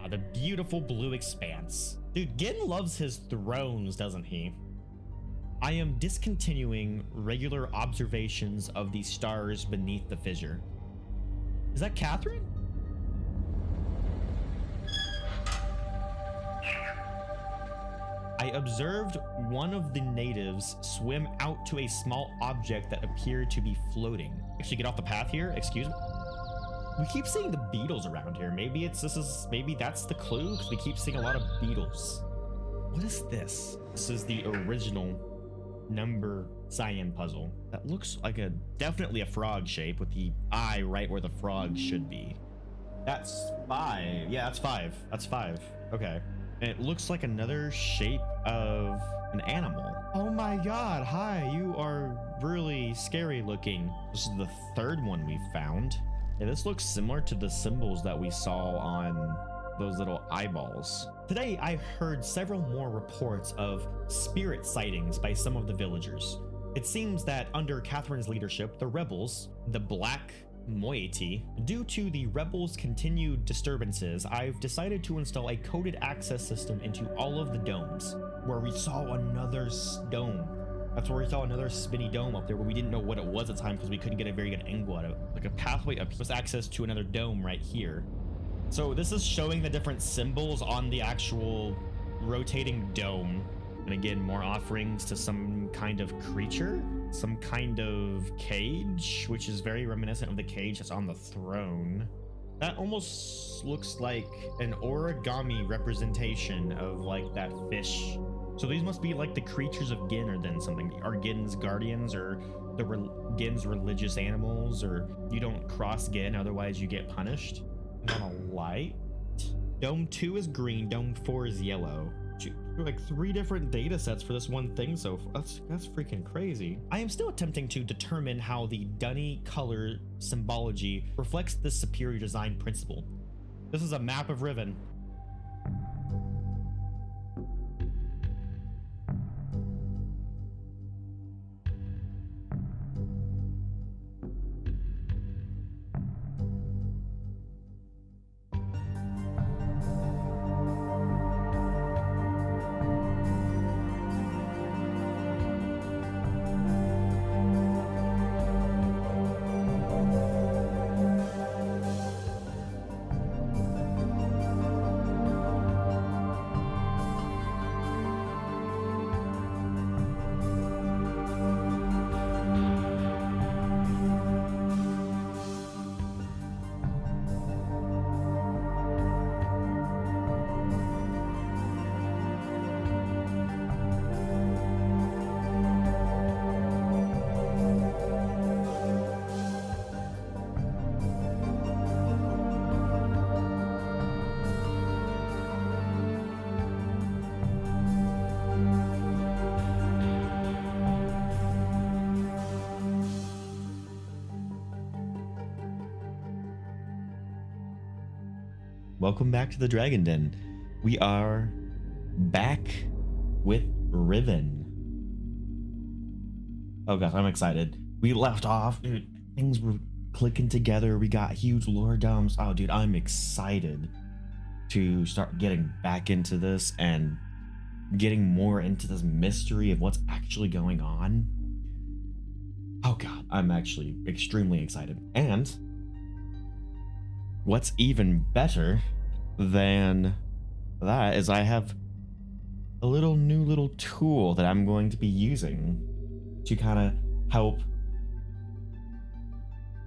The beautiful blue expanse. Dude, Gin loves his thrones, doesn't he? I am discontinuing regular observations of the stars beneath the fissure. Is that Catherine? I observed one of the natives swim out to a small object that appeared to be floating. Actually, get off the path here. Excuse me. We keep seeing the beetles around here. Maybe maybe that's the clue, because we keep seeing a lot of beetles. What is this? This is the original number cyan puzzle. That looks like definitely a frog shape with the eye right where the frog should be. That's 5. Yeah, that's 5. That's 5. Okay. And it looks like another shape of an animal. Oh my god, hi, you are really scary looking. This is the 3rd one we found. Yeah, this looks similar to the symbols that we saw on those little eyeballs. Today, I heard several more reports of spirit sightings by some of the villagers. It seems that under Catherine's leadership, the rebels, the Black Moiety, due to the rebels' continued disturbances, I've decided to install a coded access system into all of the domes, where we saw another dome. That's where we saw another spinny dome up there, where we didn't know what it was at the time because we couldn't get a very good angle out of it. Like a pathway up was access to another dome right here. So this is showing the different symbols on the actual rotating dome. And again, more offerings to some kind of creature, some kind of cage, which is very reminiscent of the cage that's on the throne. That almost looks like an origami representation of like that fish. So these must be like the creatures of Gin, or then something. Are Gin's guardians, or Gin's religious animals, or you don't cross Gin, otherwise you get punished. And on a light. Dome 2 is green, Dome 4 is yellow. Like 3 different data sets for this one thing, so that's freaking crazy. I am still attempting to determine how the dunny color symbology reflects this superior design principle. This is a map of Riven. Welcome back to the Dragon Den. We are back with Riven. Oh gosh, I'm excited. We left off, dude. Things were clicking together. We got huge lore dumps. Oh, dude, I'm excited to start getting back into this and getting more into this mystery of what's actually going on. Oh god, I'm actually extremely excited. And what's even better than that is I have a new little tool that I'm going to be using to kind of help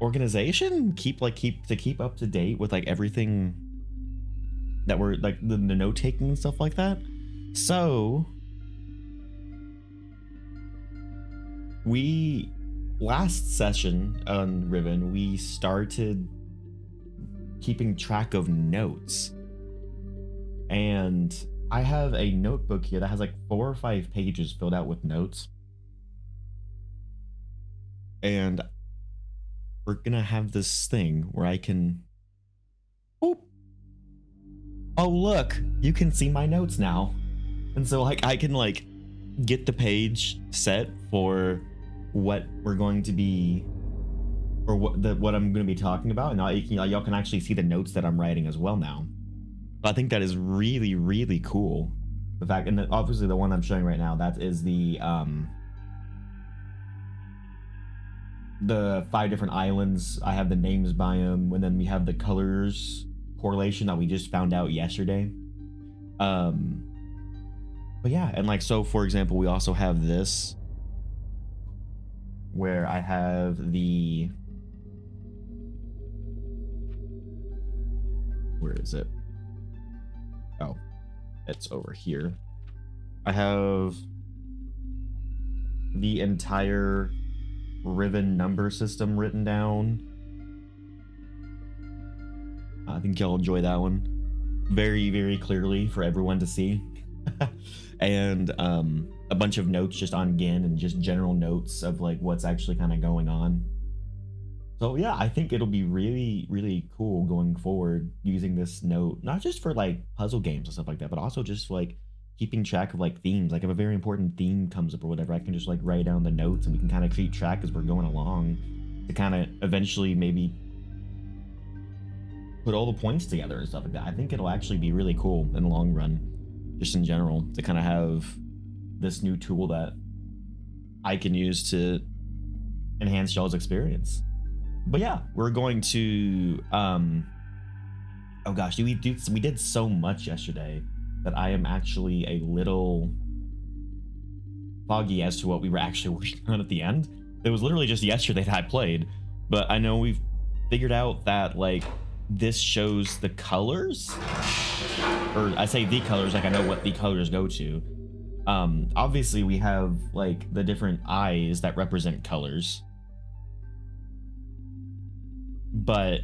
organization keep up to date with like everything that we're like the note taking and stuff like that. So we last session on Riven we started keeping track of notes, and I have a notebook here that has like 4 or 5 pages filled out with notes, and we're gonna have this thing where I can oh look, you can see my notes now. And so like I can like get the page set for what we're going to be, or what I'm going to be talking about, and y'all can actually see the notes that I'm writing as well now. I think that is really, really cool. The fact, and obviously the one I'm showing right now, that is the 5 different islands. I have the names by them, and then we have the colors correlation that we just found out yesterday. But yeah, and like, so for example, we also have this where I have the, where is it? Oh, it's over here. I have the entire Riven number system written down. I think you'll enjoy that one very, very clearly for everyone to see. And a bunch of notes just on Gin and just general notes of like what's actually kind of going on. So yeah, I think it'll be really, really cool going forward using this note, not just for like puzzle games and stuff like that, but also just like keeping track of like themes. Like if a very important theme comes up or whatever, I can just like write down the notes and we can kind of keep track as we're going along to kind of eventually maybe put all the points together and stuff like that. I think it'll actually be really cool in the long run, just in general, to kind of have this new tool that I can use to enhance y'all's experience. But yeah, we're going to oh gosh, we did so much yesterday that I am actually a little foggy as to what we were actually working on at the end. It was literally just yesterday that I played, but I know we've figured out that like this shows the colors, or I say the colors like I know what the colors go to. Obviously we have like the different eyes that represent colors, but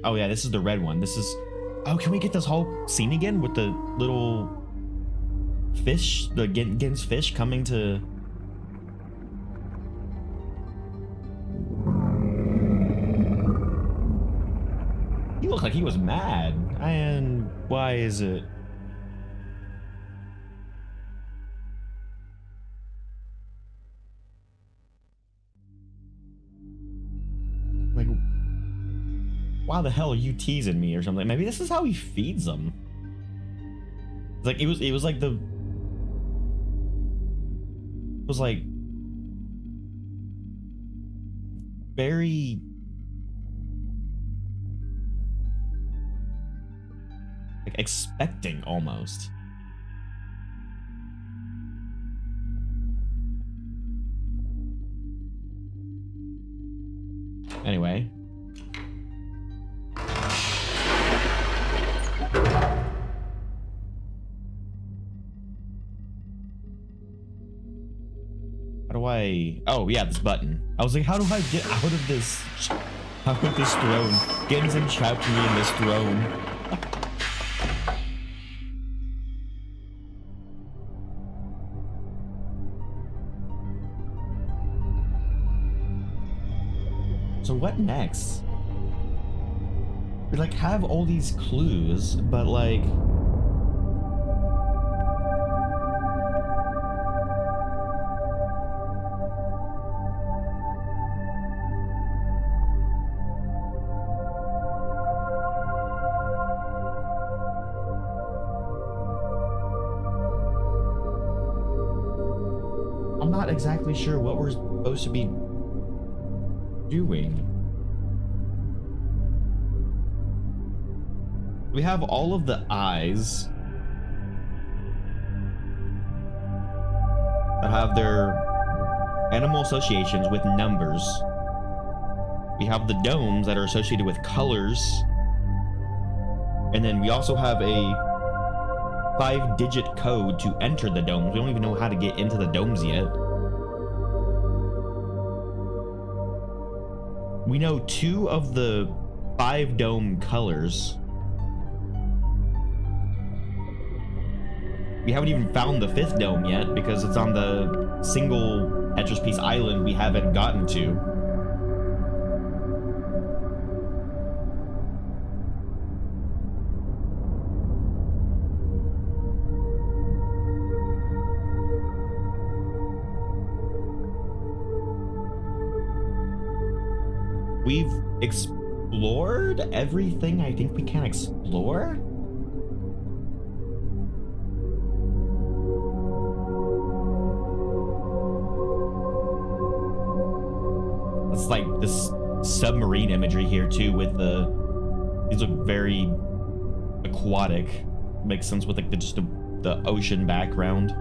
oh yeah, this is the red one. This is, oh, can we get this whole scene again with the little fish, the Gin's fish coming to, he looked like he was mad. And why is it? Like, why the hell are you teasing me or something? Maybe this is how he feeds them. It's like, it was like the, it was like very like expecting almost. Anyway. How do I, oh yeah, this button. I was like, how do I get out of this, out of this throne? Gen's entrapped me in this throne. So what next? We like have all these clues, but like, I'm not exactly sure what we're supposed to be doing. We have all of the eyes that have their animal associations with numbers. We have the domes that are associated with colors. And then we also have a 5-digit code to enter the domes. We don't even know how to get into the domes yet. We know 2 of the 5 dome colors. We haven't even found the 5th dome yet because it's on the single Atrus piece island we haven't gotten to. We've explored everything I think we can explore. It's like this submarine imagery here too with these look very aquatic. Makes sense with like the ocean background.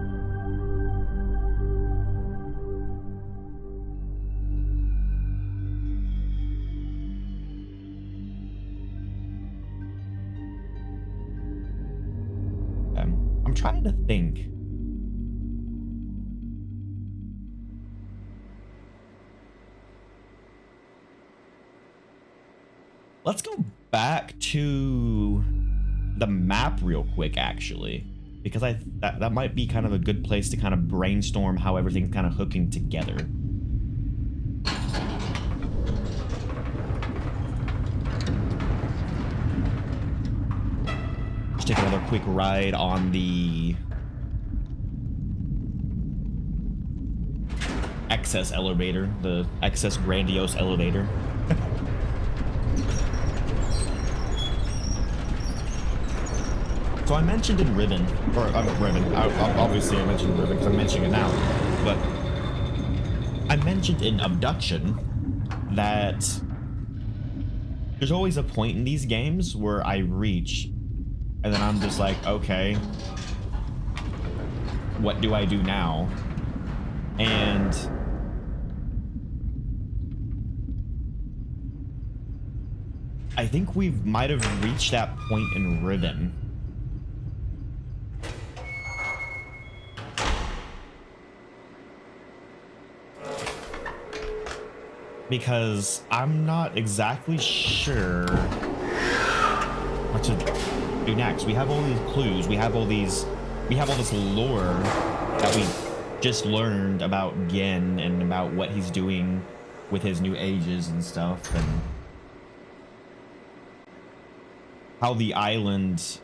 I'm trying to think. Let's go back to the map real quick, actually, because that might be kind of a good place to kind of brainstorm how everything's kind of hooking together. Let's take another quick ride on the excess elevator, the excess grandiose elevator. So I mentioned in Riven, or Riven, obviously I mentioned Riven because I'm mentioning it now, but I mentioned in Abduction that there's always a point in these games where I reach and then I'm just like, okay, what do I do now? And I think we might have reached that point in Riven. Because I'm not exactly sure what to do next. We have all these clues, we have all this lore that we just learned about Gen and about what he's doing with his new ages and stuff, and how the islands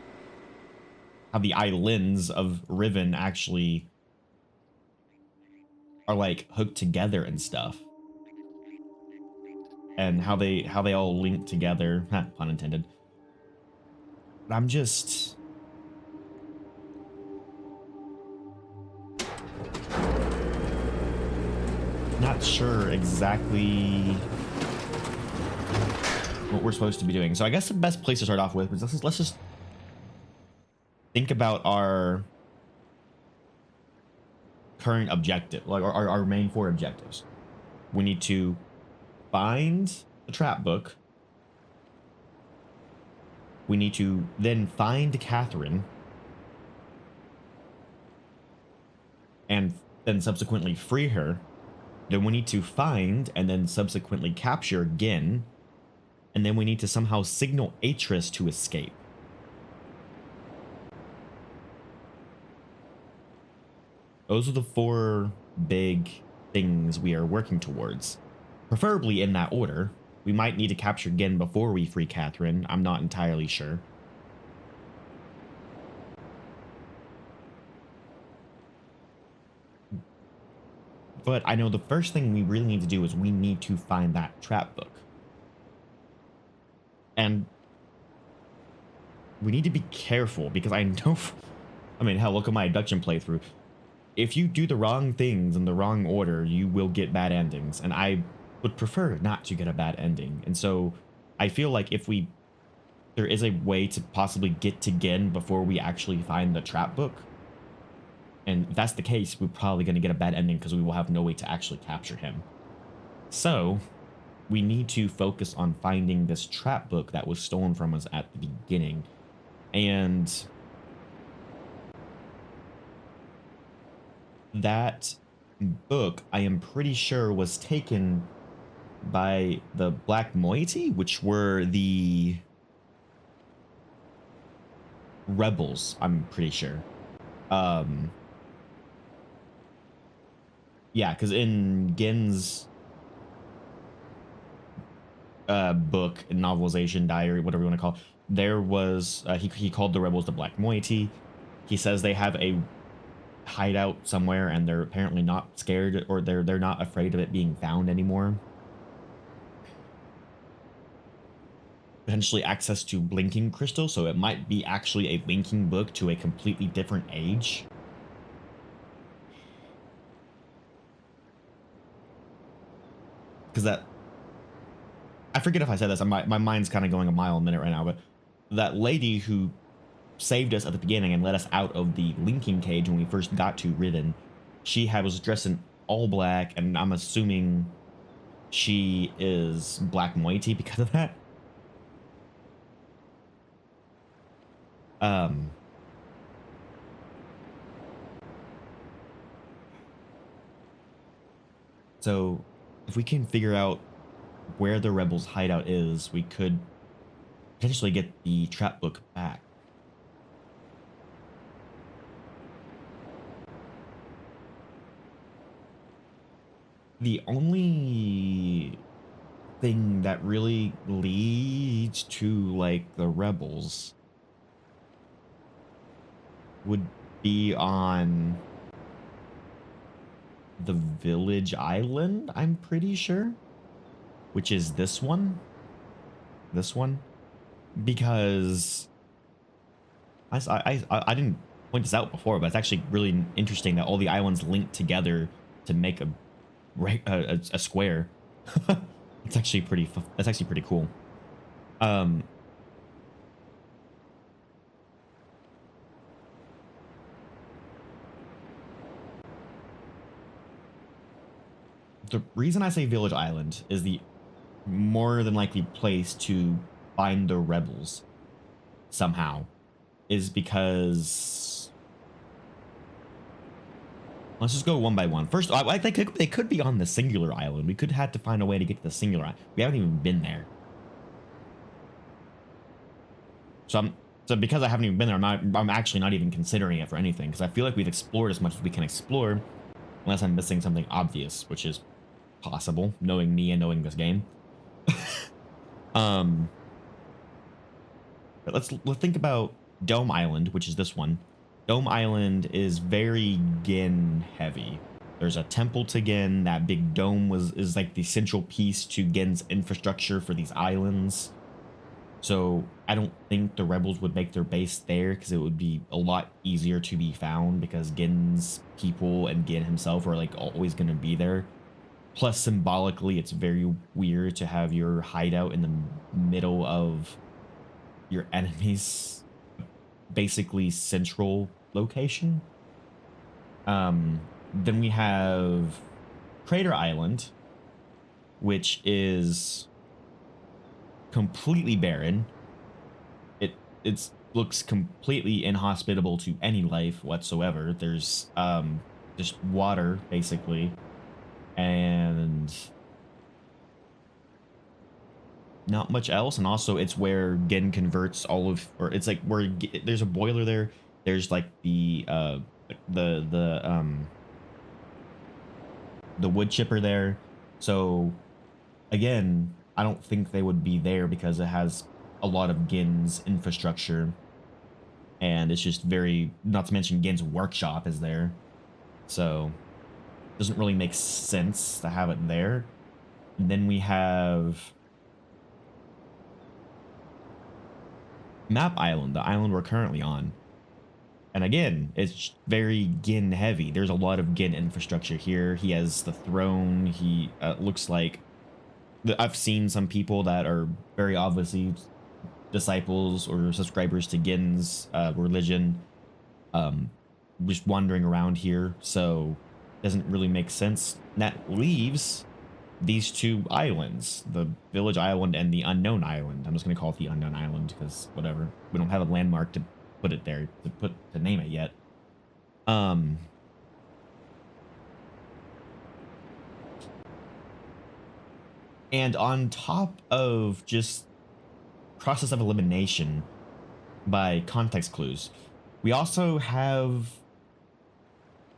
of Riven actually are like hooked together and stuff. And how they all link together, pun intended. But I'm just not sure exactly what we're supposed to be doing. So I guess the best place to start off with is let's just think about our current objective, like our main 4 objectives. We need to find the trap book. We need to then find Catherine and then subsequently free her. Then we need to find and then subsequently capture Gin. And then we need to somehow signal Atrus to escape. Those are the 4 big things we are working towards. Preferably in that order. We might need to capture Gin before we free Catherine. I'm not entirely sure. But I know the first thing we really need to do is we need to find that trap book. And we need to be careful because I know, I mean, hell, look at my abduction playthrough. If you do the wrong things in the wrong order, you will get bad endings. And I would prefer not to get a bad ending. And so I feel like if there is a way to possibly get to Gen before we actually find the trap book. And if that's the case, we're probably going to get a bad ending because we will have no way to actually capture him. So we need to focus on finding this trap book that was stolen from us at the beginning. And that book, I am pretty sure, was taken by the Black Moiety, which were the rebels, I'm pretty sure. Yeah, because in Gen's book, novelization, diary, whatever you want to call it, there was, he called the rebels the Black Moiety. He says they have a hideout somewhere and they're apparently not scared, or they're not afraid of it being found anymore. potentially access to blinking crystal, so it might be actually a linking book to a completely different age. Because that, I forget if I said this, my mind's kind of going a mile a minute right now, but that lady who saved us at the beginning and let us out of the linking cage when we first got to Riven, was dressed in all black, and I'm assuming she is black moiety because of that. So if we can figure out where the rebels hideout is, we could potentially get the trap book back. The only thing that really leads to like the rebels would be on the village island, I'm pretty sure, which is this one, because I didn't point this out before, but it's actually really interesting that all the islands link together to make a square. It's actually pretty cool. The reason I say village island is the more than likely place to find the rebels somehow is because let's just go one by one. First, I think they could be on the singular island. We could have to find a way to get to the singular island. We haven't even been there. So because I haven't even been there, I'm actually not even considering it for anything because I feel like we've explored as much as we can explore, unless I'm missing something obvious, which is possible, knowing me and knowing this game. But let's think about Dome Island, which is this one. Dome Island is very Gin heavy. There's a temple to Gin. That big dome is like the central piece to Gin's infrastructure for these islands. So I don't think the rebels would make their base there because it would be a lot easier to be found because Gin's people and Gin himself are like always going to be there. Plus, symbolically, it's very weird to have your hideout in the middle of your enemy's basically central location. Then we have Crater Island, which is completely barren. It looks completely inhospitable to any life whatsoever. There's just water basically, and not much else. And also it's where Gen converts all of, or it's like where there's a boiler there. There's like the wood chipper there. So again, I don't think they would be there because it has a lot of Gen's infrastructure, and it's just very, not to mention Gen's workshop is there, so it doesn't really make sense to have it there. And then we have Map Island, the island we're currently on. And again, it's very Gin heavy. There's a lot of Gin infrastructure here. He has the throne. He looks like, I've seen some people that are very obviously disciples or subscribers to Gin's religion just wandering around here, so doesn't really make sense. And that leaves these two islands, the village island and the unknown island. I'm just going to call it the unknown island because whatever, we don't have a landmark to put it there, to name it yet. And on top of just process of elimination by context clues, we also have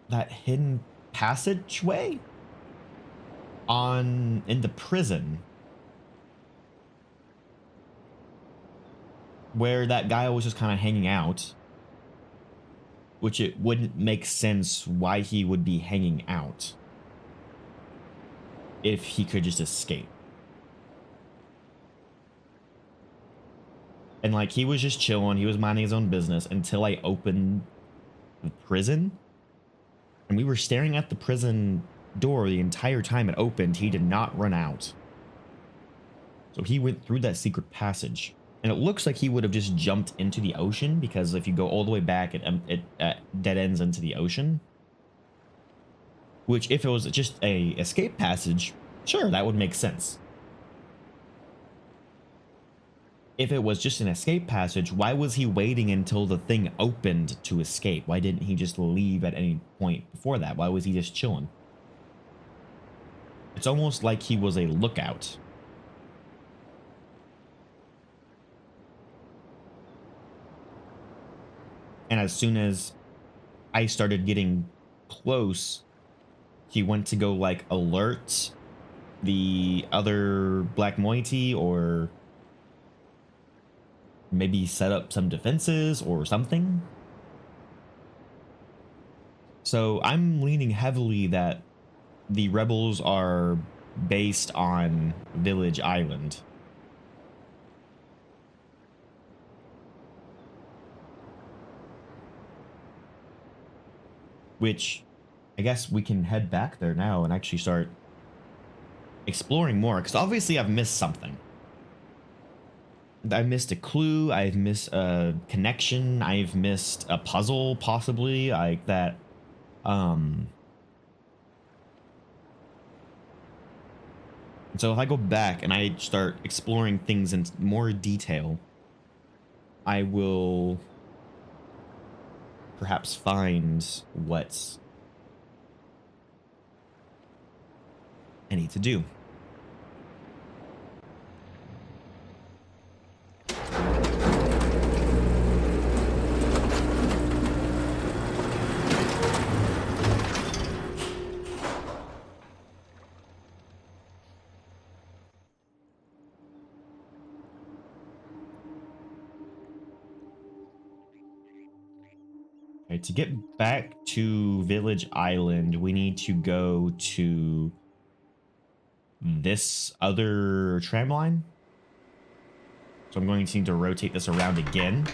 that hidden passageway in the prison where that guy was just kind of hanging out, which it wouldn't make sense why he would be hanging out if he could just escape. And like he was just chilling, he was minding his own business until I opened the prison. And we were staring at the prison door the entire time it opened. He did not run out. So he went through that secret passage. And it looks like he would have just jumped into the ocean, because if you go all the way back, it dead ends into the ocean. Which, if it was just a escape passage, sure, that would make sense. If it was just an escape passage, why was he waiting until the thing opened to escape? Why didn't he just leave at any point before that? Why was he just chilling? It's almost like he was a lookout. And as soon as I started getting close, he went to go like alert the other black moiety, or maybe set up some defenses or something. So I'm leaning heavily that the rebels are based on Village Island. Which I guess we can head back there now and actually start exploring more, because obviously I've missed something. I missed a clue, I've missed a connection, I've missed a puzzle, possibly, like that. So if I go back and I start exploring things in more detail, I will perhaps find what I need to do. Right, to get back to Village Island, we need to go to this other tram line. So I'm going to need to rotate this around again.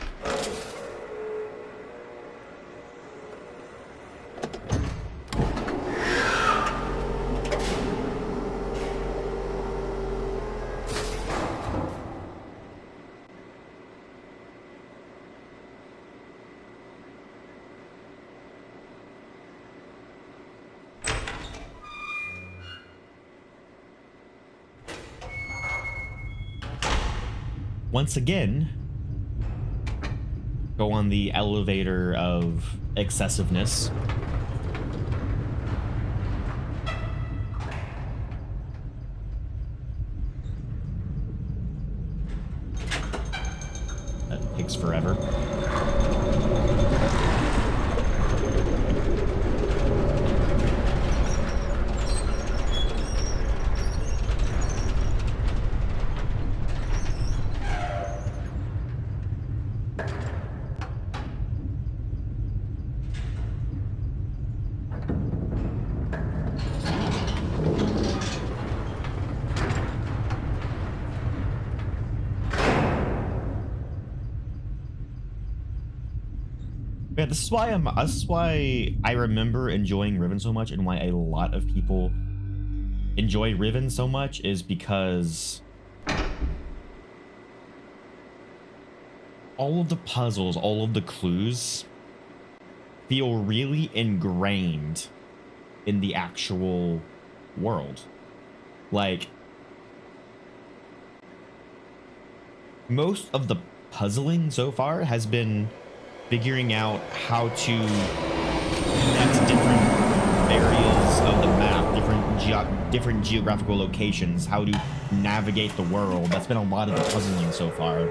Once again, go on the elevator of excessiveness. That takes forever. Yeah, this is why I remember enjoying Riven so much, and why a lot of people enjoy Riven so much, is because all of the puzzles, all of the clues feel really ingrained in the actual world. Like, most of the puzzling so far has been figuring out how to connect different areas of the map, different geographical locations, how to navigate the world. That's been a lot of the puzzling so far.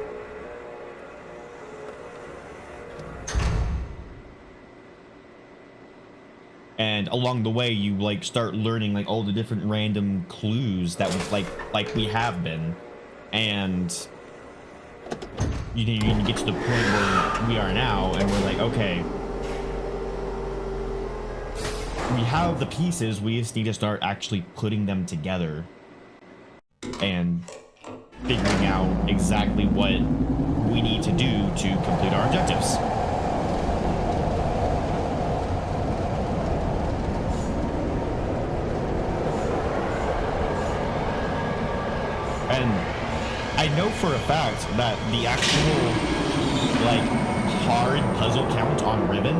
And along the way, you like start learning like all the different random clues that was like we have been, and you get to the point where we are now, and we're like, okay, we have the pieces, we just need to start actually putting them together and figuring out exactly what we need to do to complete our objectives. And I know for a fact that the actual, like, hard puzzle count on Riven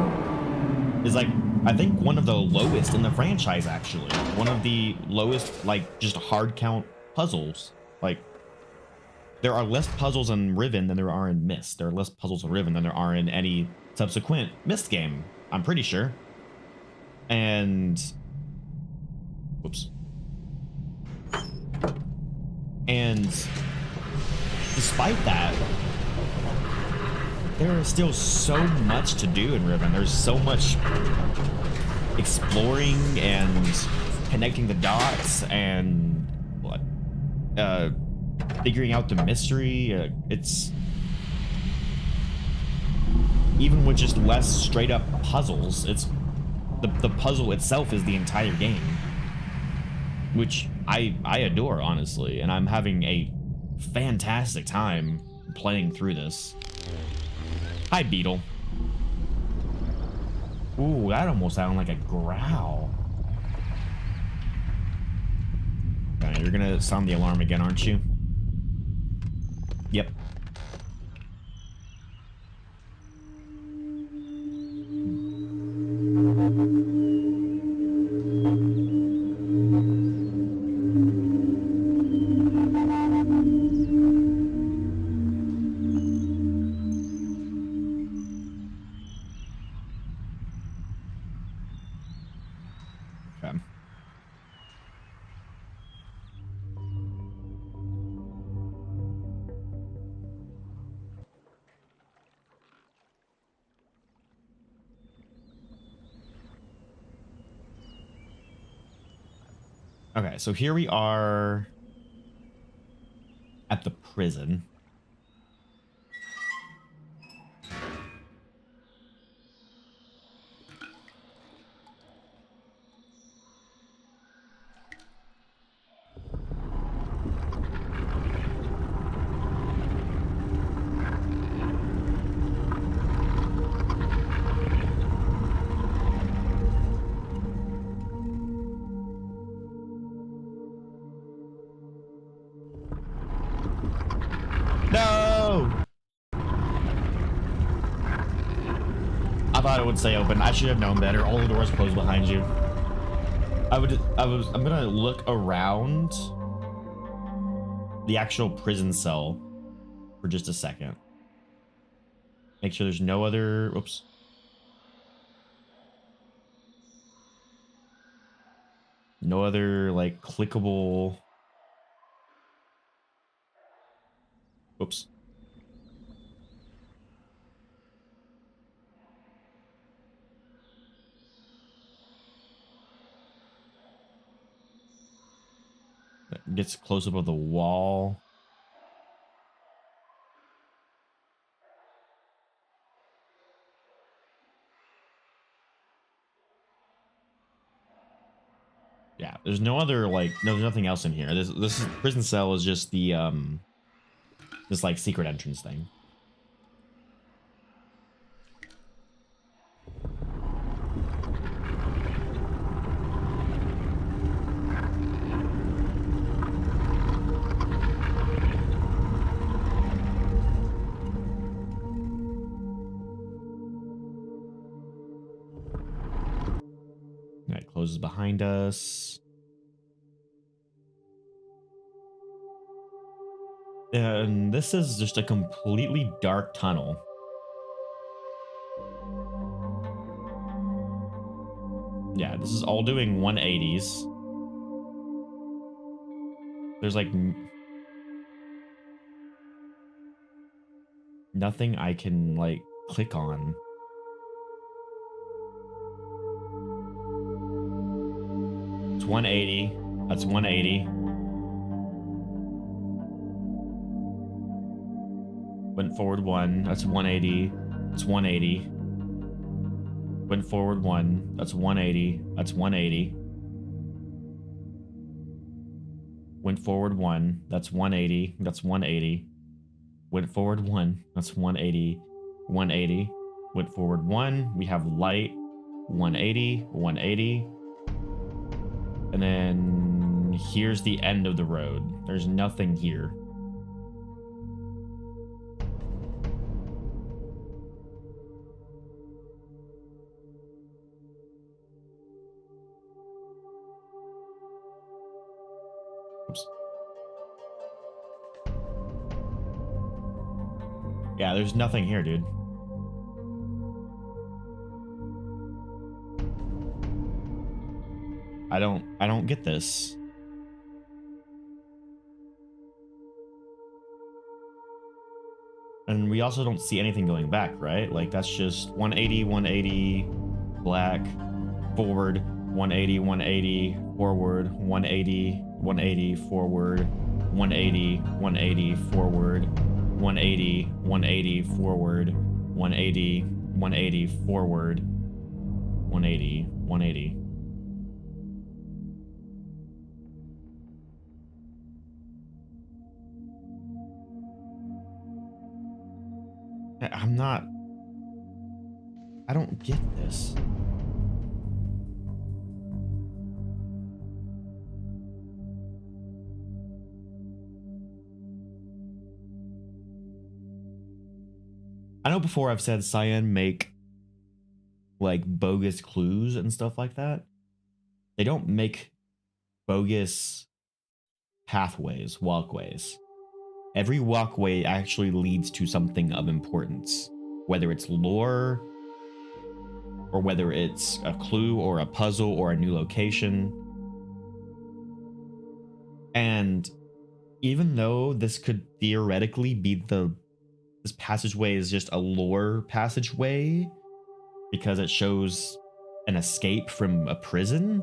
is, like, I think one of the lowest in the franchise, actually. One of the lowest, like, just hard count puzzles. Like, there are less puzzles in Riven than there are in Myst. There are less puzzles in Riven than there are in any subsequent Myst game, I'm pretty sure. And... whoops. And despite that, there is still so much to do in Riven. There's so much exploring and connecting the dots and what, figuring out the mystery. It's even with just less straight up puzzles. It's the puzzle itself is the entire game, which I adore, honestly, and I'm having a fantastic time playing through this. Hi, Beetle. Ooh, that almost sounded like a growl. Okay, you're gonna sound the alarm again, aren't you? Yep. Okay, so here we are at the prison. No! I thought it would stay open. I should have known better. All the doors closed behind you. I'm gonna look around the actual prison cell for just a second. Make sure there's no other, oops. No other, like, clickable, oops. Gets close up of the wall. Yeah, there's no other, like, no, there's nothing else in here. This prison cell is just the this, like, secret entrance thing. That closes behind us. And this is just a completely dark tunnel. Yeah, this is all doing 180s. There's like nothing I can like click on. It's 180. That's 180. Went forward 1. That's 180. It's 180. Went forward 1. That's 180. That's 180. Went forward 1. That's 180. That's 180. Went forward 1. That's 180. 180. Went forward 1. We have light. 180. 180. And then here's the end of the road. There's nothing here. Oops. Yeah, there's nothing here, dude. I don't get this. And we also don't see anything going back, right? Like that's just 180, 180, black, forward, 180, 180, forward, 180, 180, forward, 180, 180, forward, 180, 180, forward, 180, 180, forward, 180, 180. I don't get this. I know before I've said Cyan make like bogus clues and stuff like that. They don't make bogus pathways, walkways. Every walkway actually leads to something of importance, whether it's lore or whether it's a clue or a puzzle or a new location. And even though this could theoretically be this passageway is just a lore passageway because it shows an escape from a prison,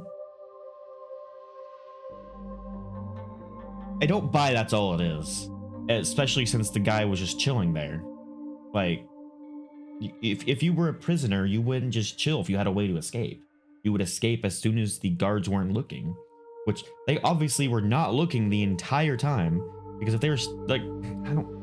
I don't buy that's all it is. Especially since the guy was just chilling there. Like, if you were a prisoner, you wouldn't just chill if you had a way to escape. You would escape as soon as the guards weren't looking, which they obviously were not looking the entire time, because if they were like, I don't.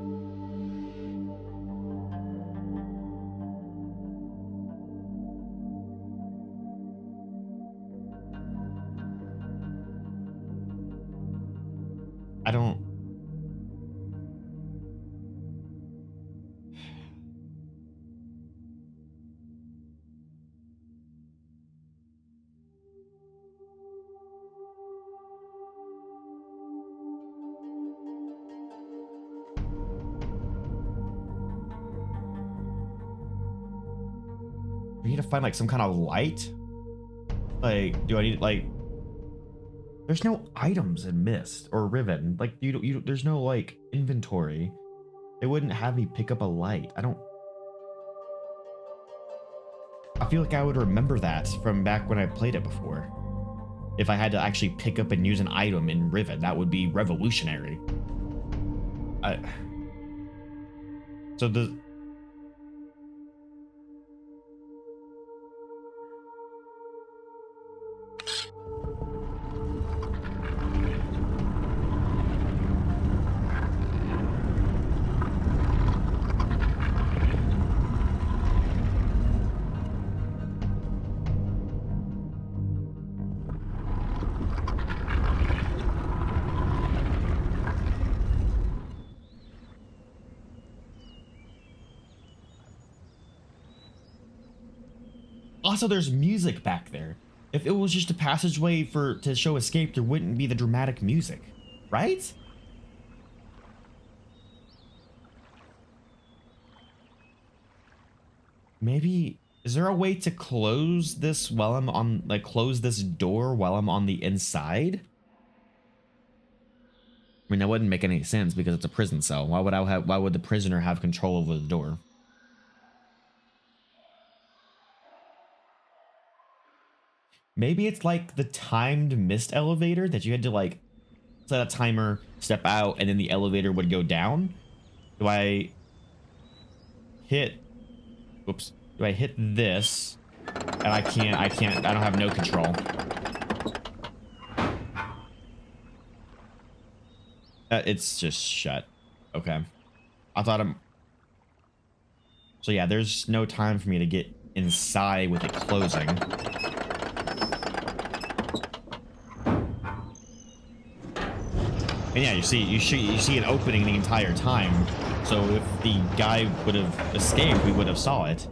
I need to find like some kind of light. Like, do I need like? There's no items in Mist or Riven. Like, there's no like inventory. They wouldn't have me pick up a light. I feel like I would remember that from back when I played it before. If I had to actually pick up and use an item in Riven, that would be revolutionary. So the also there's music back there. If it was just a passageway to show escape, there wouldn't be the dramatic music, right? Maybe, is there a way to close this while I'm on, like, close this door while I'm on the inside? I mean, that wouldn't make any sense because it's a prison cell. Why would the prisoner have control over the door? Maybe it's like the timed Mist elevator that you had to like set a timer, step out, and then the elevator would go down. Do I hit, whoops, do I hit this? And I don't have no control. It's just shut. Okay. I thought I'm... So yeah, there's no time for me to get inside with it closing. And yeah, you see an opening the entire time. So if the guy would have escaped, we would have saw it.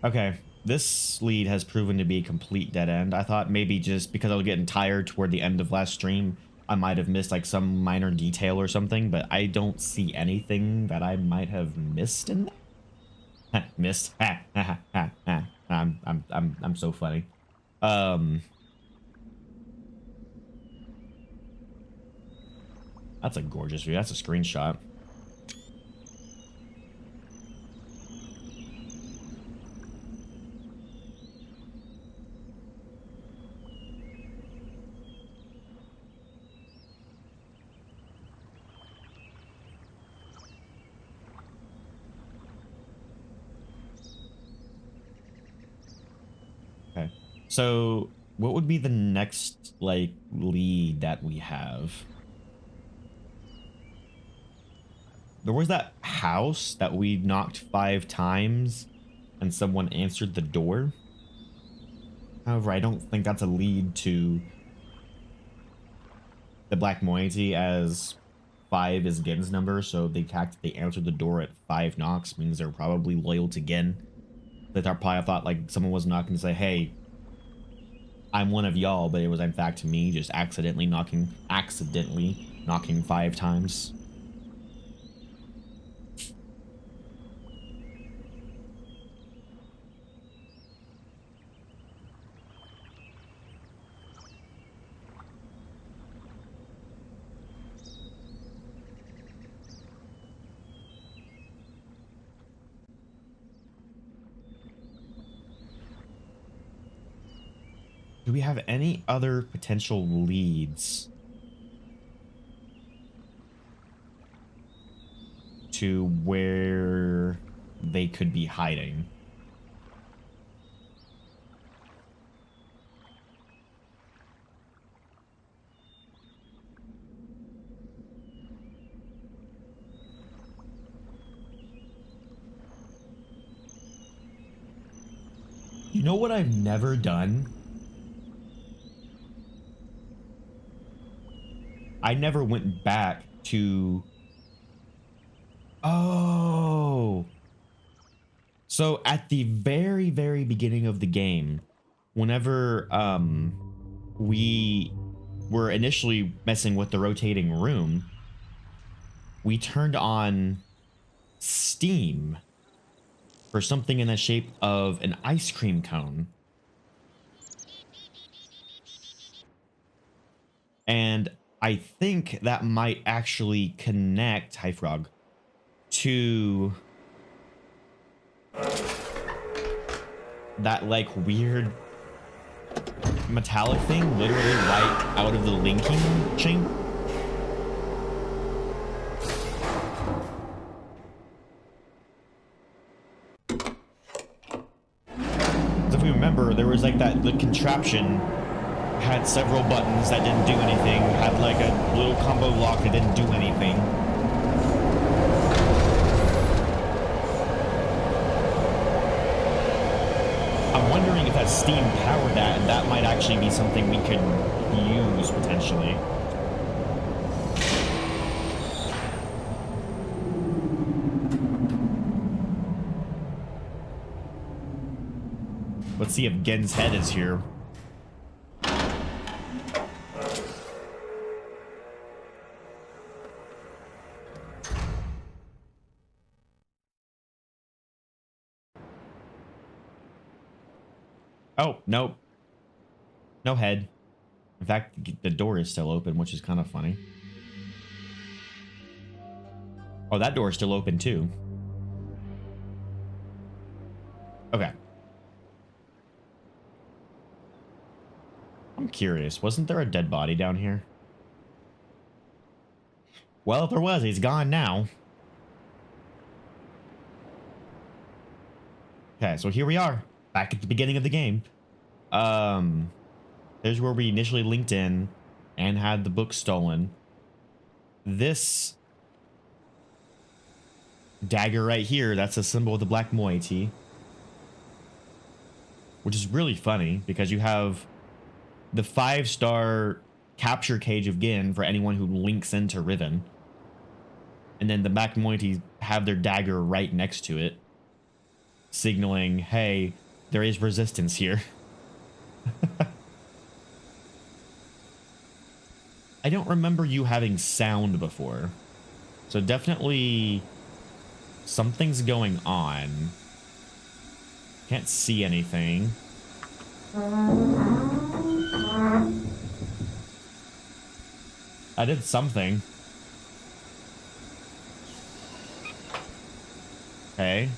Okay, this lead has proven to be a complete dead end. I thought maybe just because I was getting tired toward the end of last stream, I might have missed like some minor detail or something, but I don't see anything that I might have missed in there. Missed. I'm so funny. Um, that's a gorgeous view. That's a screenshot. Okay. So what would be the next like lead that we have? There was that house that we knocked 5 times and someone answered the door. However, I don't think that's a lead to the black moiety, as 5 is Gen's number, so they answered the door at 5 knocks, means they're probably loyal to Gen. They probably thought like someone was knocking to say, hey, I'm one of y'all, but it was in fact me just accidentally knocking 5 times. Do we have any other potential leads to where they could be hiding? You know what I've never done? I never went back to... Oh. So at the very, very beginning of the game, whenever we were initially messing with the rotating room, we turned on Steam for something in the shape of an ice cream cone. And I think that might actually connect, hi frog, to that like weird metallic thing literally right out of the linking chain. If we remember, there was like the contraption had several buttons that didn't do anything, had like a little combo lock that didn't do anything. I'm wondering if that Steam powered that, and that might actually be something we could use potentially. Let's see if Gen's head is here. Oh, nope. No head. In fact, the door is still open, which is kind of funny. Oh, that door is still open too. Okay. I'm curious. Wasn't there a dead body down here? Well, if there was, he's gone now. Okay, so here we are, back at the beginning of the game. There's where we initially linked in and had the book stolen. This dagger right here, that's a symbol of the black moiety. Which is really funny because you have the 5-star capture cage of Gin for anyone who links into Riven. And then the black moiety have their dagger right next to it, signaling, hey, there is resistance here. I don't remember you having sound before. So definitely something's going on. Can't see anything. I did something. Okay.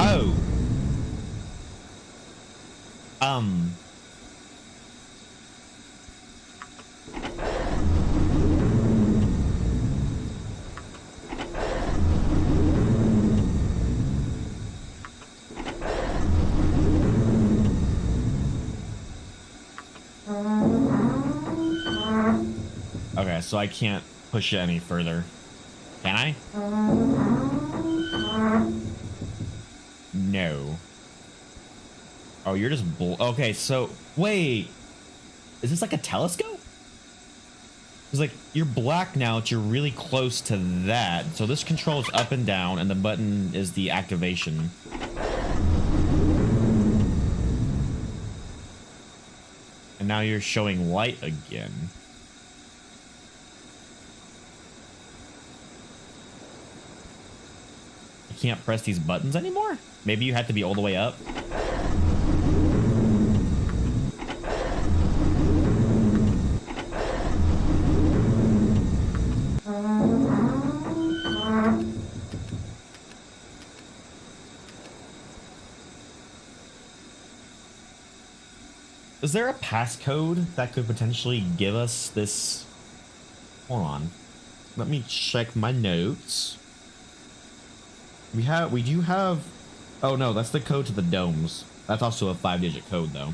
Oh. Okay, so I can't push it any further. Can I? No. Oh, you're just okay, so wait. Is this like a telescope? It's like you're black now, you're really close to that. So this controls up and down, and the button is the activation. And now you're showing light again. I can't press these buttons anymore? Maybe you had to be all the way up. Is there a passcode that could potentially give us this? Hold on. Let me check my notes. We do have, oh no, that's the code to the domes. That's also a 5-digit code though.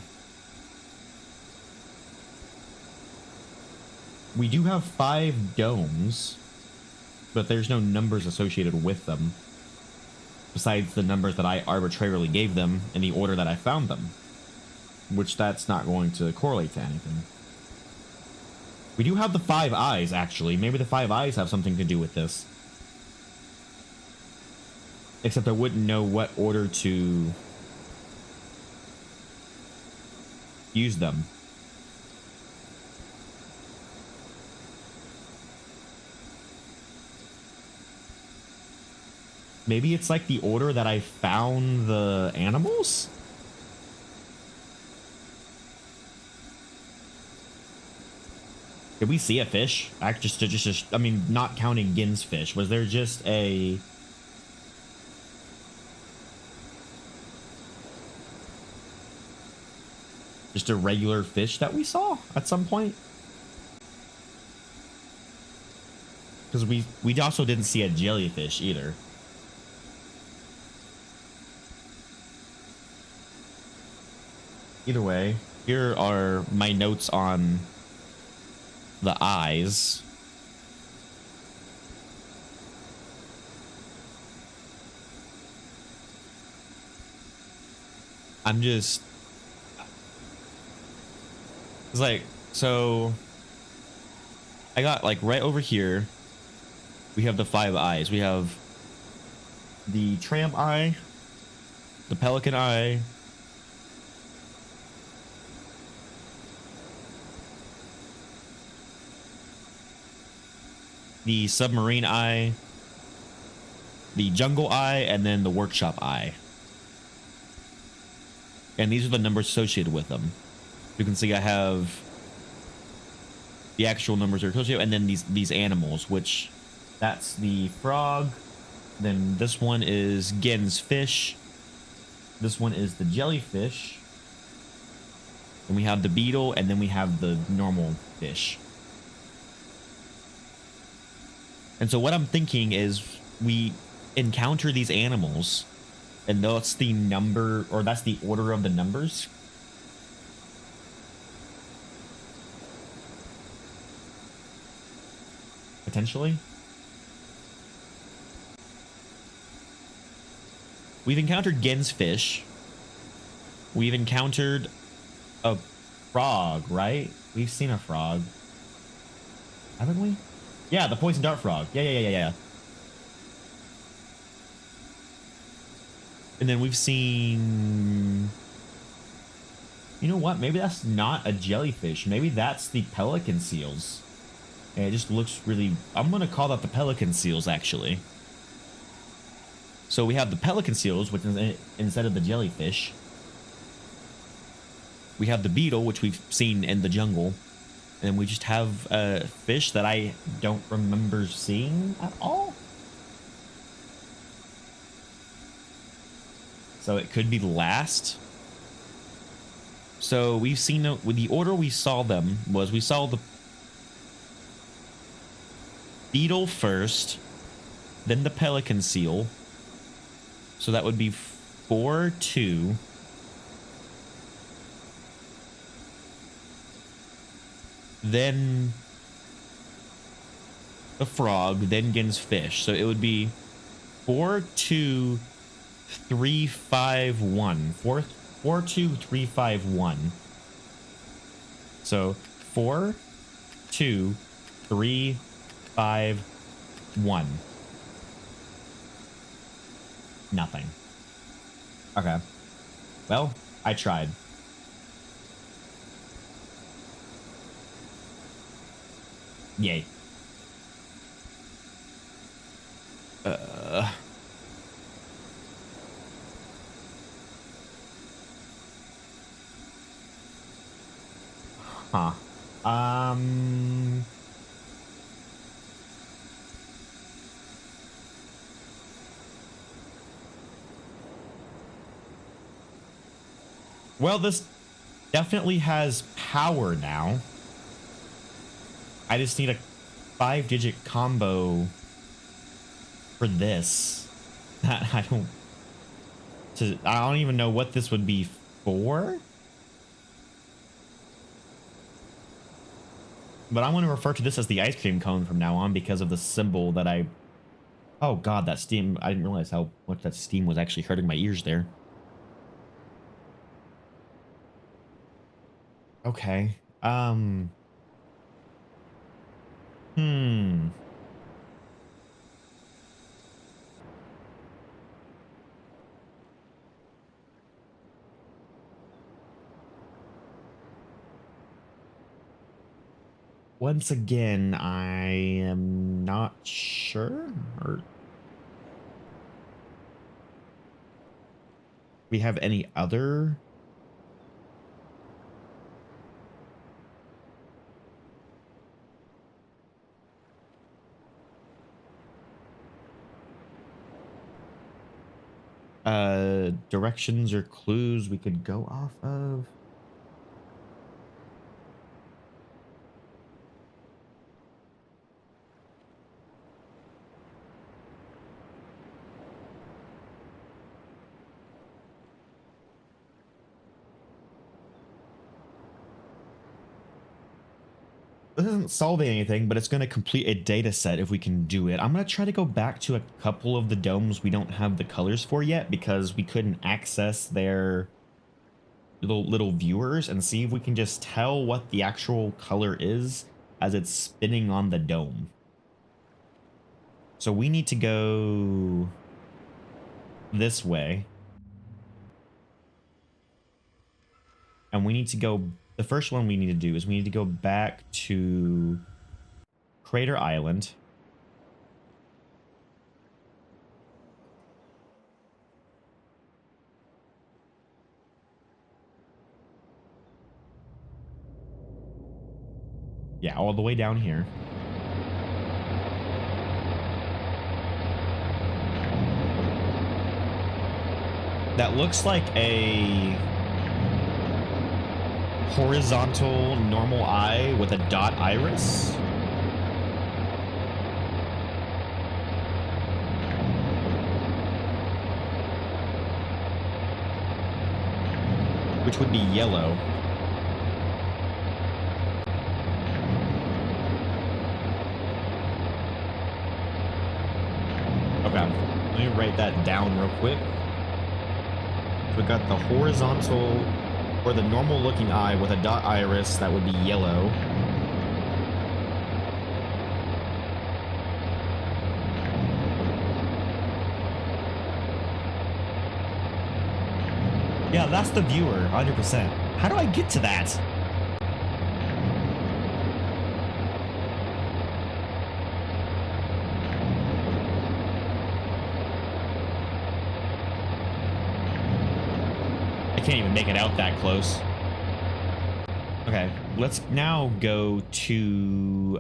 We do have 5 domes, but there's no numbers associated with them. Besides the numbers that I arbitrarily gave them in the order that I found them. Which that's not going to correlate to anything. We do have the 5 eyes, actually. Maybe the 5 eyes have something to do with this. Except I wouldn't know what order to use them. Maybe it's like the order that I found the animals? Did we see a fish? I mean, not counting Gin's fish. Was there just a... just a regular fish that we saw at some point? Because we also didn't see a jellyfish either. Either way, here are my notes on the eyes. I'm just... it's like, so I got like right over here, we have the 5 eyes. We have the tramp eye, the pelican eye, the submarine eye, the jungle eye, and then the workshop eye. And these are the numbers associated with them. You can see I have the actual numbers are associated, and then these animals, which that's the frog. Then this one is Gen's fish. This one is the jellyfish. Then we have the beetle, and then we have the normal fish. And so what I'm thinking is we encounter these animals, and that's the number, or that's the order of the numbers. Potentially. We've encountered Gen's fish. We've encountered a frog, right? We've seen a frog. Haven't we? Yeah, the poison dart frog. Yeah. And then we've seen... You know what? Maybe that's not a jellyfish. Maybe that's the pelican seals. And it just looks really... I'm going to call that the pelican seals, actually. So we have the pelican seals, which is instead of the jellyfish. We have the beetle, which we've seen in the jungle. And then we just have a fish that I don't remember seeing at all. So it could be last. So we've seen with the order we saw them was we saw the beetle first, then the pelican seal. So that would be 4-2. Then the frog, then Gen's fish. So it would be 4-2-3-5-1. 4-2-3-5-1. So 4-2-3-5-1. Nothing. Okay. Well, I tried. Yay. Huh. Well, this definitely has power now. I just need a 5-digit combo for this. I don't even know what this would be for. But I'm going to refer to this as the ice cream cone from now on because of the symbol that I... Oh god, that steam... I didn't realize how much that steam was actually hurting my ears there. Okay. Once again, I am not sure. Or we have any other? Directions or clues we could go off of? This isn't solving anything, but it's going to complete a data set if we can do it. I'm going to try to go back to a couple of the domes we don't have the colors for yet because we couldn't access their little viewers, and see if we can just tell what the actual color is as it's spinning on the dome. So we need to go this way. And we need to go... The first one we need to do is we need to go back to Crater Island. Yeah, all the way down here. That looks like a horizontal normal eye with a dot iris. which would be yellow. Okay, let me write that down real quick. We got the horizontal, or the normal looking eye with a dot iris, that would be yellow. Yeah, that's the viewer, 100%. How do I get to that? I can't even make it out that close. Okay, let's now go to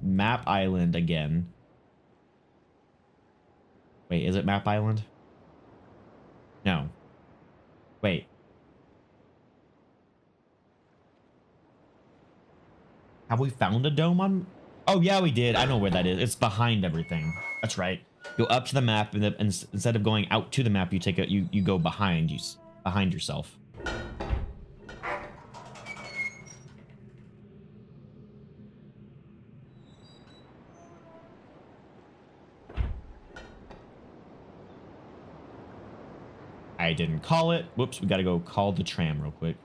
Map Island again. Wait, is it Map Island? No. Wait. Have we found a dome on? Oh yeah, we did. I know where that is. It's behind everything. That's right. Go up to the map, and, instead of going out to the map, you take a you go behind behind yourself. I didn't call it. Whoops, we got to go call the tram real quick.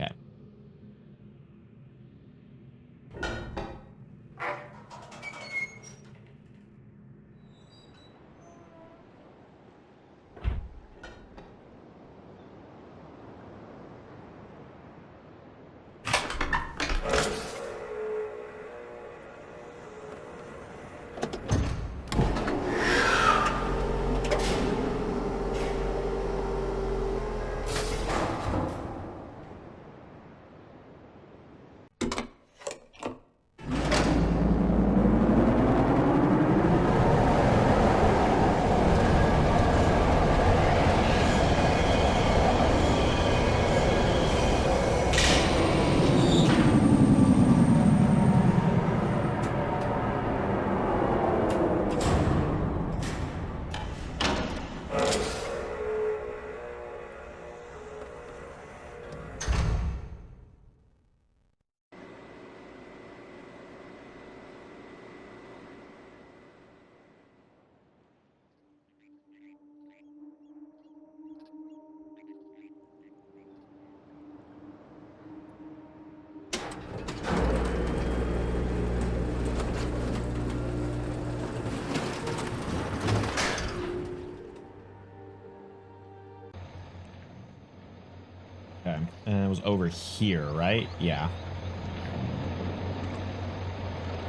Okay. Okay. And it was over here, right? Yeah.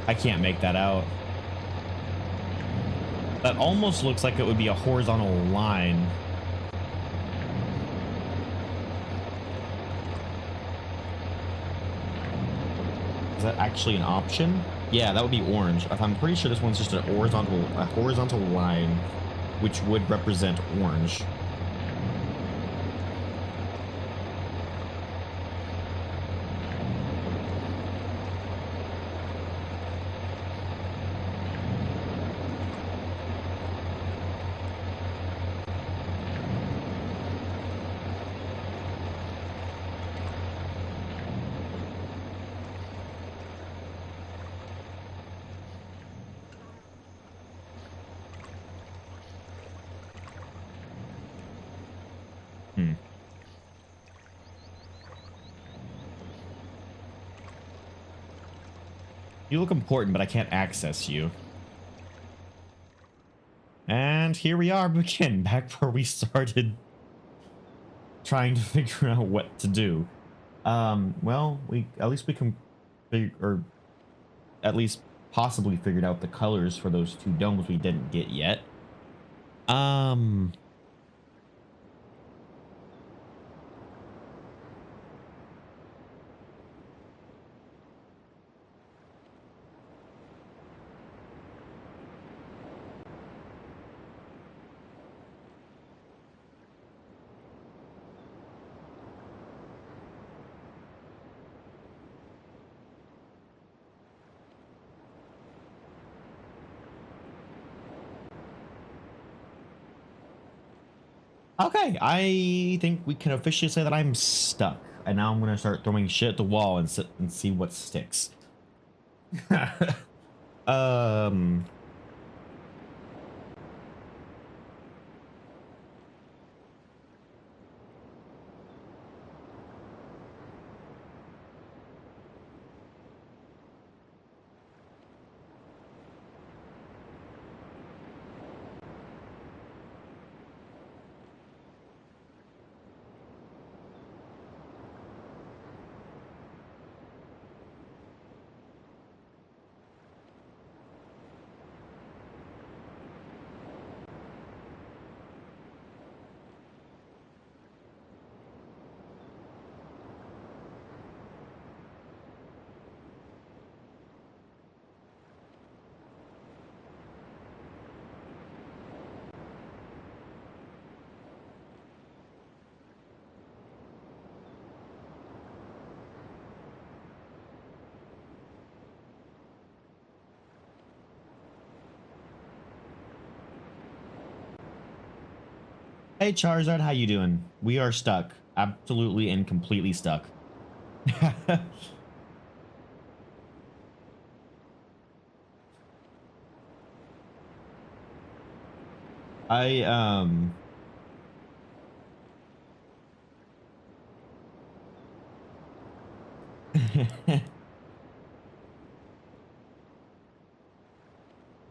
I can't make that out. That almost looks like it would be a horizontal line. Is that actually an option? Yeah, that would be orange. I'm pretty sure this one's just a horizontal line, which would represent orange. You look important, but I can't access you. And here we are again, back where we started trying to figure out what to do. Well, at least we can figure, or at least possibly figured out the colors for those two domes we didn't get yet. Um, Okay, I think we can officially say that I'm stuck. And now I'm gonna start throwing shit at the wall and sit and see what sticks. um Hey Charizard, how you doing? We are stuck. Absolutely and completely stuck. I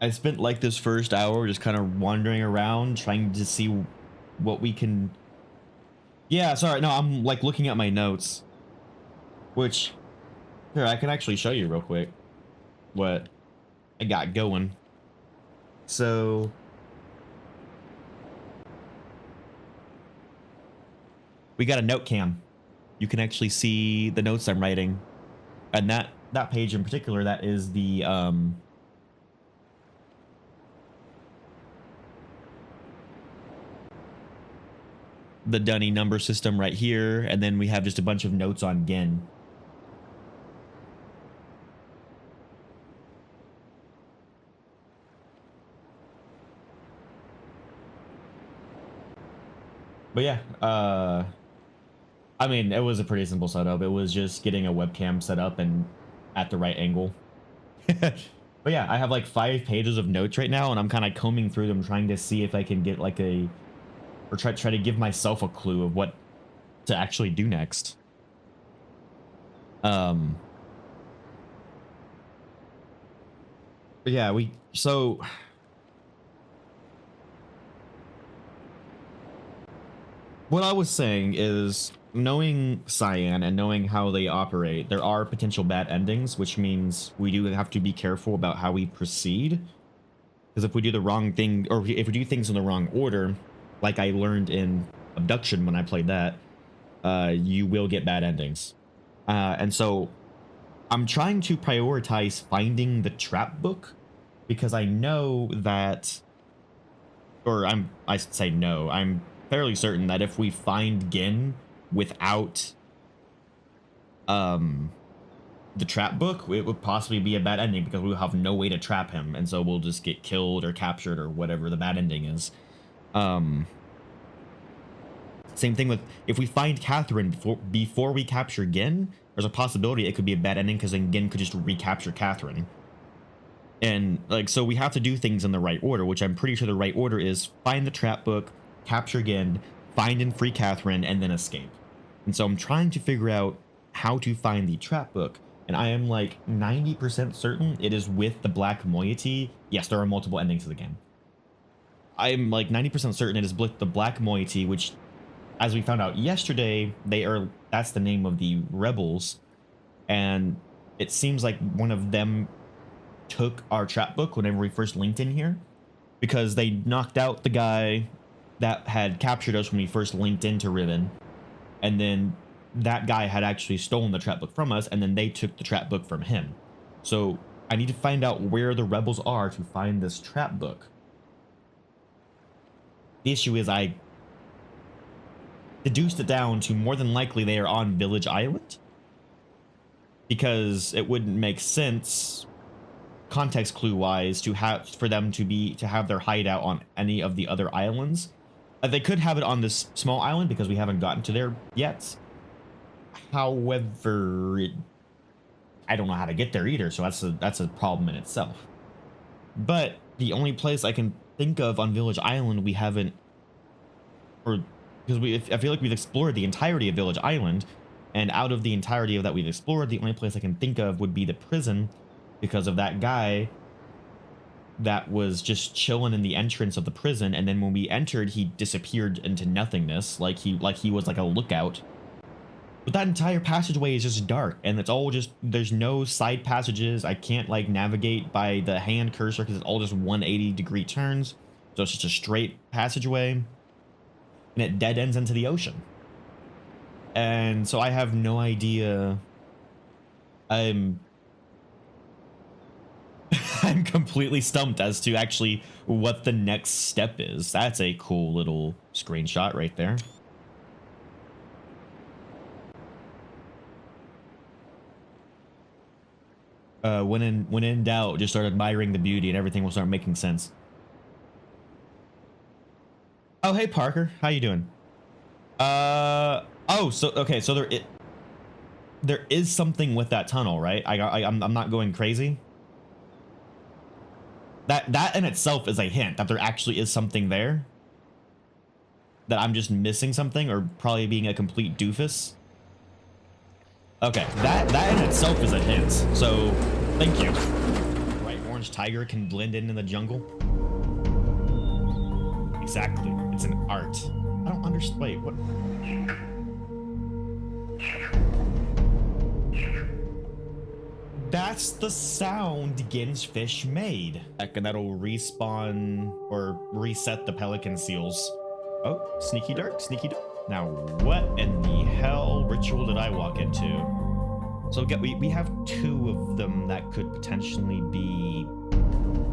I spent like this first hour just kind of wandering around trying to see what we can. Yeah, sorry. No, I'm like looking at my notes, which here I can actually show you real quick what I got going. So we got a note cam. You can actually see the notes I'm writing, and that page in particular, that is the Dunny number system right here, and then we have just a bunch of notes on Gin. But yeah, I mean, it was a pretty simple setup. It was just getting a webcam set up and at the right angle. But yeah, I have like 5 pages of notes right now, and I'm kind of combing through them, trying to see if I can get like a, or try to give myself a clue of what to actually do next. Um, but yeah, so what I was saying is, knowing Cyan and knowing how they operate, there are potential bad endings, which means we do have to be careful about how we proceed. Because if we do the wrong thing, or if we do things in the wrong order, like I learned in Abduction when I played that, you will get bad endings. And so I'm trying to prioritize finding the trap book, because I know that, or I say no, I'm fairly certain that if we find Gin without um the trap book, it would possibly be a bad ending, because we'll have no way to trap him, and so we'll just get killed or captured or whatever the bad ending is. Um, Same thing with, if we find Catherine before we capture Gin, there's a possibility it could be a bad ending, because then Gin could just recapture Catherine. And like, so we have to do things in the right order, which I'm pretty sure the right order is find the trap book, capture Gin, find and free Catherine, and then escape. And so I'm trying to figure out how to find the trap book. And I am like 90% certain it is with the black moiety. Yes, there are multiple endings to the game. I'm like 90% certain it is with the black moiety, which, as we found out yesterday, that's the name of the rebels. And it seems like one of them took our trap book whenever we first linked in here, because they knocked out the guy that had captured us when we first linked into Riven, and then that guy had actually stolen the trap book from us, and then they took the trap book from him. So I need to find out where the rebels are to find this trap book. The issue is I deduced it down to more than likely they are on Village Island, because it wouldn't make sense context clue wise to have their hideout on any of the other islands, They could have it on this small island because we haven't gotten to there yet. However, I don't know how to get there either, so that's a problem in itself. But the only place I can think of on Village Island we haven't, or because I feel like we've explored the entirety of Village Island, and out of the entirety of that we've explored, the only place I can think of would be the prison, because of that guy that was just chilling in the entrance of the prison, and then when we entered, he disappeared into nothingness, like he was like a lookout. But that entire passageway is just dark, and it's all just, there's no side passages. I can't like navigate by the hand cursor because it's all just 180-degree turns. So it's just a straight passageway, and it dead ends into the ocean. And so I have no idea. I'm completely stumped as to actually what the next step is. That's a cool little screenshot right there. When in doubt, just start admiring the beauty and everything will start making sense. Oh, hey Parker, how you doing? Oh, so okay, so there is something with that tunnel, right? I'm not going crazy. That in itself is a hint that there actually is something there. That I'm just missing something, or probably being a complete doofus. Okay, that in itself is a hint. So, thank you. Bright orange tiger can blend in the jungle. Exactly, it's an art. I don't understand. Wait, what? That's the sound Ginsfish made. And that'll respawn or reset the pelican seals. Oh, sneaky dark, sneaky dark. Now, what in the hell ritual did I walk into? So we have two of them that could potentially be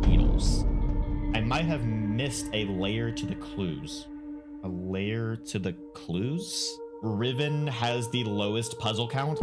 beetles. I might have missed a layer to the clues. A layer to the clues? Riven has the lowest puzzle count.